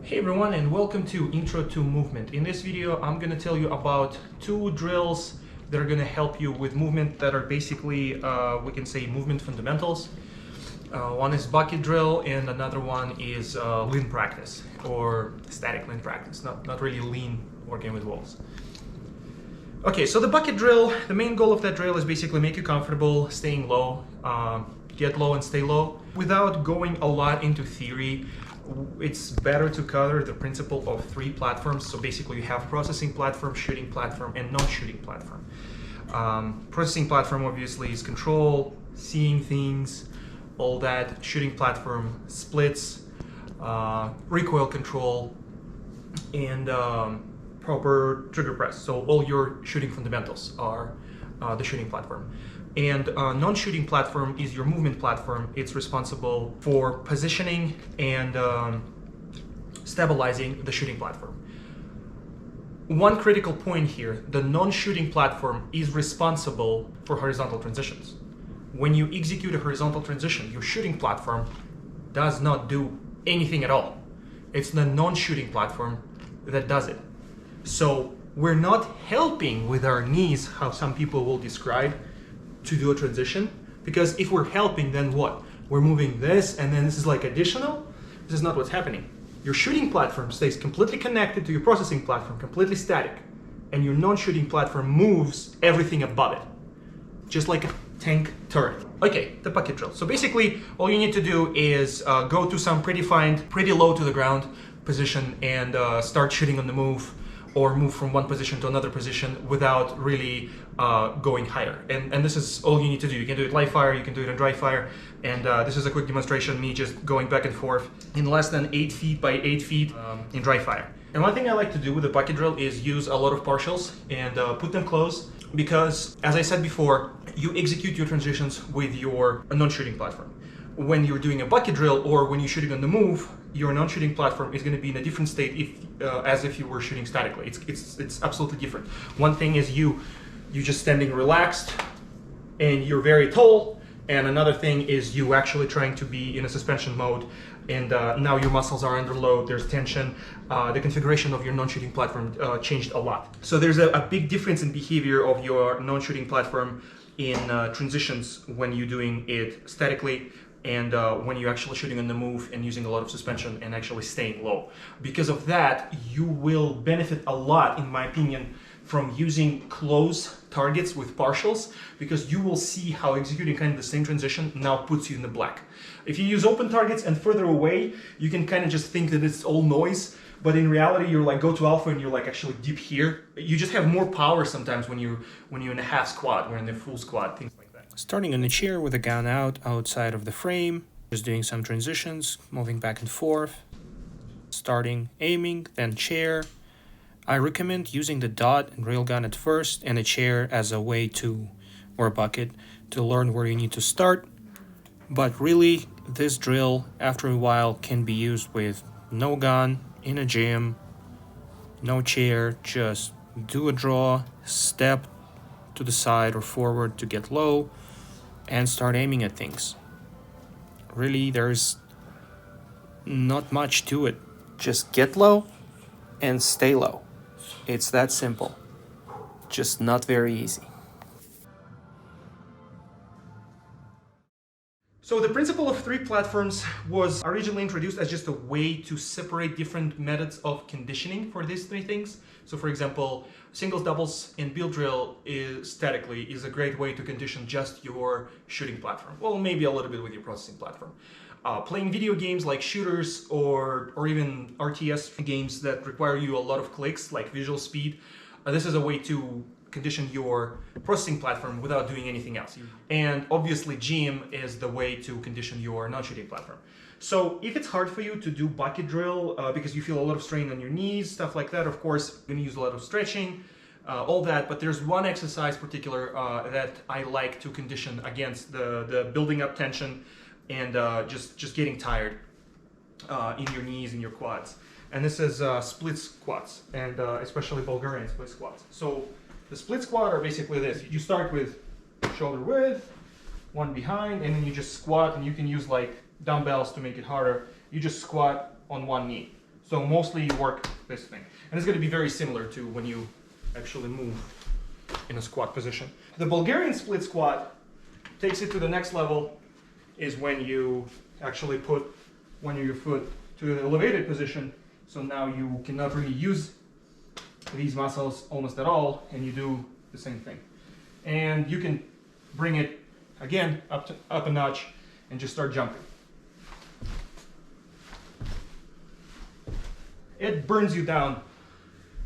Hey everyone, and welcome to Intro to Movement. In this video, I'm going to tell you about two drills that are going to help you with movement that are basically, we can say, movement fundamentals. One is bucket drill and another one is lean practice, or static lean practice, not really lean working with walls. Okay, so the bucket drill, the main goal of that drill is basically make you comfortable staying low, get low and stay low. Without going a lot into theory, it's better to cover the principle of three platforms. So basically you have processing platform, shooting platform, and non-shooting platform. Processing platform obviously is control, seeing things, all that. Shooting platform, splits, recoil control, and proper trigger press. So all your shooting fundamentals are the shooting platform. And non-shooting platform is your movement platform. It's responsible for positioning and stabilizing the shooting platform. One critical point here, the non-shooting platform is responsible for horizontal transitions. When you execute a horizontal transition, your shooting platform does not do anything at all. It's the non-shooting platform that does it. So we're not helping with our knees, how some people will describe, to do a transition, because if we're helping, then what? We're moving this and then this is like additional. This is not what's happening. Your shooting platform stays completely connected to your processing platform, completely static, and your non-shooting platform moves everything above it, just like a tank turret. Okay, the bucket drill. So basically all you need to do is go to some predefined, pretty low to the ground position and start shooting on the move, or move from one position to another position without really going higher. And this is all you need to do. You can do it live fire, you can do it on dry fire, and this is a quick demonstration, me just going back and forth in less than 8 feet by 8 feet in dry fire. And one thing I like to do with the bucket drill is use a lot of partials and put them close, because as I said before, you execute your transitions with your non-shooting platform. When you're doing a bucket drill or when you're shooting on the move, your non-shooting platform is going to be in a different state as if you were shooting statically. It's absolutely different. One thing is you just standing relaxed and you're very tall, and another thing is you actually trying to be in a suspension mode, and now your muscles are under load, there's tension. The configuration of your non-shooting platform changed a lot. So there's a big difference in behavior of your non-shooting platform in transitions when you're doing it statically and when you're actually shooting on the move and using a lot of suspension and actually staying low. Because of that, you will benefit a lot, in my opinion, from using close targets with partials, because you will see how executing kind of the same transition now puts you in the black. If you use open targets and further away, you can kind of just think that it's all noise, but in reality, you're like go to alpha and you're like actually deep here. You just have more power sometimes when you're in a half squat or in a full squat, things like that. Starting on the chair with a gun out outside of the frame, just doing some transitions, moving back and forth, starting aiming, then chair. I recommend using the dot and railgun at first and a chair as a way to, or a bucket, to learn where you need to start. But really, this drill, after a while, can be used with no gun, in a gym, no chair, just do a draw, step to the side or forward to get low, and start aiming at things. Really, there's not much to it. Just get low and stay low. It's that simple. Just not very easy. So the principle of three platforms was originally introduced as just a way to separate different methods of conditioning for these three things. So for example, singles, doubles, and bill drill statically is a great way to condition just your shooting platform. Well, maybe a little bit with your processing platform. Playing video games like shooters or even RTS games that require you a lot of clicks, like visual speed, this is a way to condition your processing platform without doing anything else. And obviously gym is the way to condition your non-shooting platform. So if it's hard for you to do bucket drill because you feel a lot of strain on your knees, stuff like that, of course, you're gonna use a lot of stretching, all that, but there's one exercise particular that I like to condition against the building up tension and just getting tired in your knees and your quads. And this is split squats, and especially Bulgarian split squats. So the split squat are basically this. You start with shoulder width, one behind, and then you just squat, and you can use like dumbbells to make it harder. You just squat on one knee. So mostly you work this thing. And it's going to be very similar to when you actually move in a squat position. The Bulgarian split squat takes it to the next level is when you actually put one of your foot to the elevated position. So now you cannot really use these muscles almost at all, and you do the same thing. And you can bring it again up a notch and just start jumping. It burns you down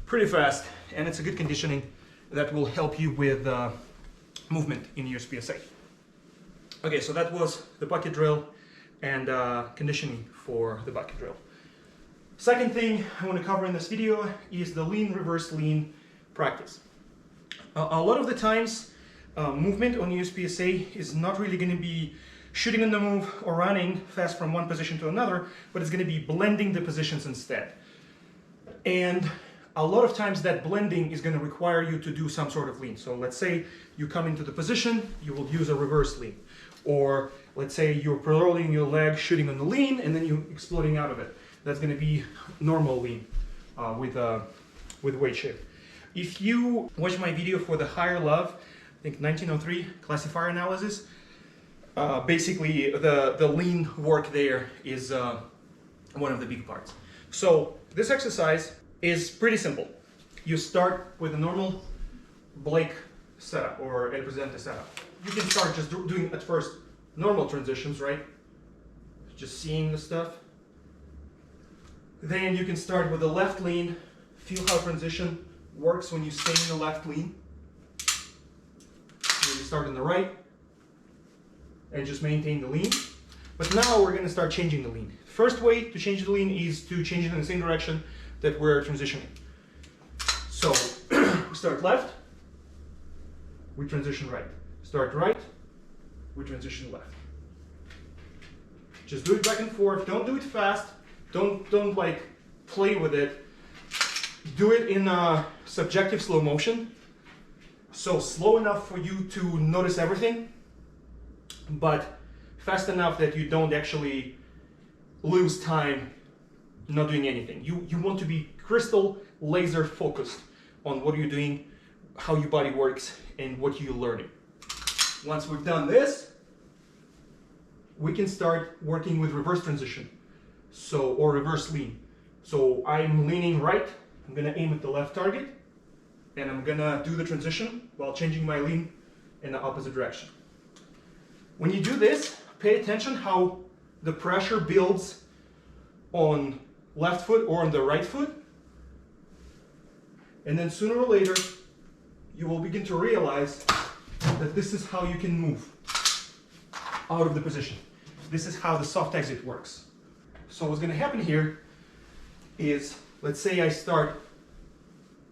pretty fast, and it's a good conditioning that will help you with movement in USPSA. Okay, so that was the bucket drill and conditioning for the bucket drill. Second thing I want to cover in this video is the lean, reverse lean practice. A lot of the times, movement on USPSA is not really going to be shooting on the move or running fast from one position to another, but it's going to be blending the positions instead. And a lot of times that blending is going to require you to do some sort of lean. So let's say you come into the position, you will use a reverse lean. Or let's say you're rolling your leg, shooting on the lean, and then you're exploding out of it. That's going to be normal lean with weight shift. If you watch my video for the higher love, I think 1903 classifier analysis, basically the lean work there is one of the big parts. So this exercise is pretty simple. You start with a normal Blake setup or El Presidente setup. You can start just doing at first normal transitions, right? Just seeing the stuff. Then you can start with the left lean. Feel how transition works when you stay in the left lean. And you start in the right and just maintain the lean. But now we're going to start changing the lean. First way to change the lean is to change it in the same direction that we're transitioning. So we start left, we transition right. Start right, we transition left. Just do it back and forth. Don't do it fast. Don't like play with it. Do it in a subjective slow motion. So slow enough for you to notice everything, but fast enough that you don't actually lose time not doing anything. You want to be crystal laser focused on what you're doing, how your body works, and what you're learning. Once we've done this, we can start working with reverse transition, or reverse lean. So I'm leaning right, I'm gonna aim at the left target, and I'm gonna do the transition while changing my lean in the opposite direction. When you do this, pay attention how the pressure builds on left foot or on the right foot. And then sooner or later, you will begin to realize that this is how you can move out of the position. This is how the soft exit works. So what's going to happen here is, let's say I start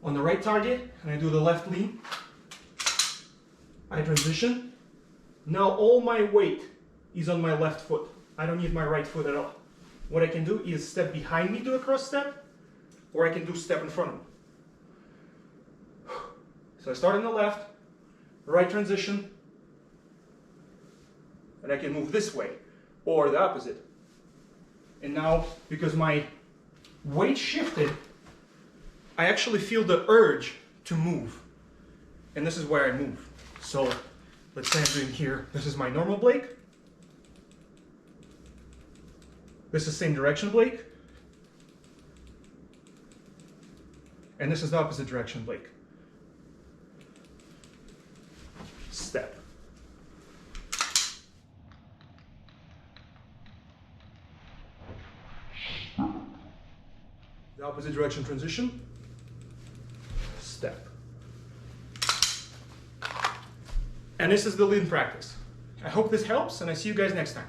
on the right target and I do the left lean. I transition. Now all my weight is on my left foot. I don't need my right foot at all. What I can do is step behind me, do a cross step, or I can do step in front of me. So I start on the left, right transition, and I can move this way, or the opposite. And now, because my weight shifted, I actually feel the urge to move. And this is where I move. So let's say I'm doing here, this is my normal Blake. This is same direction Blake. And this is the opposite direction Blake. Step. The opposite direction transition. Step. And this is the lean practice. I hope this helps, and I see you guys next time.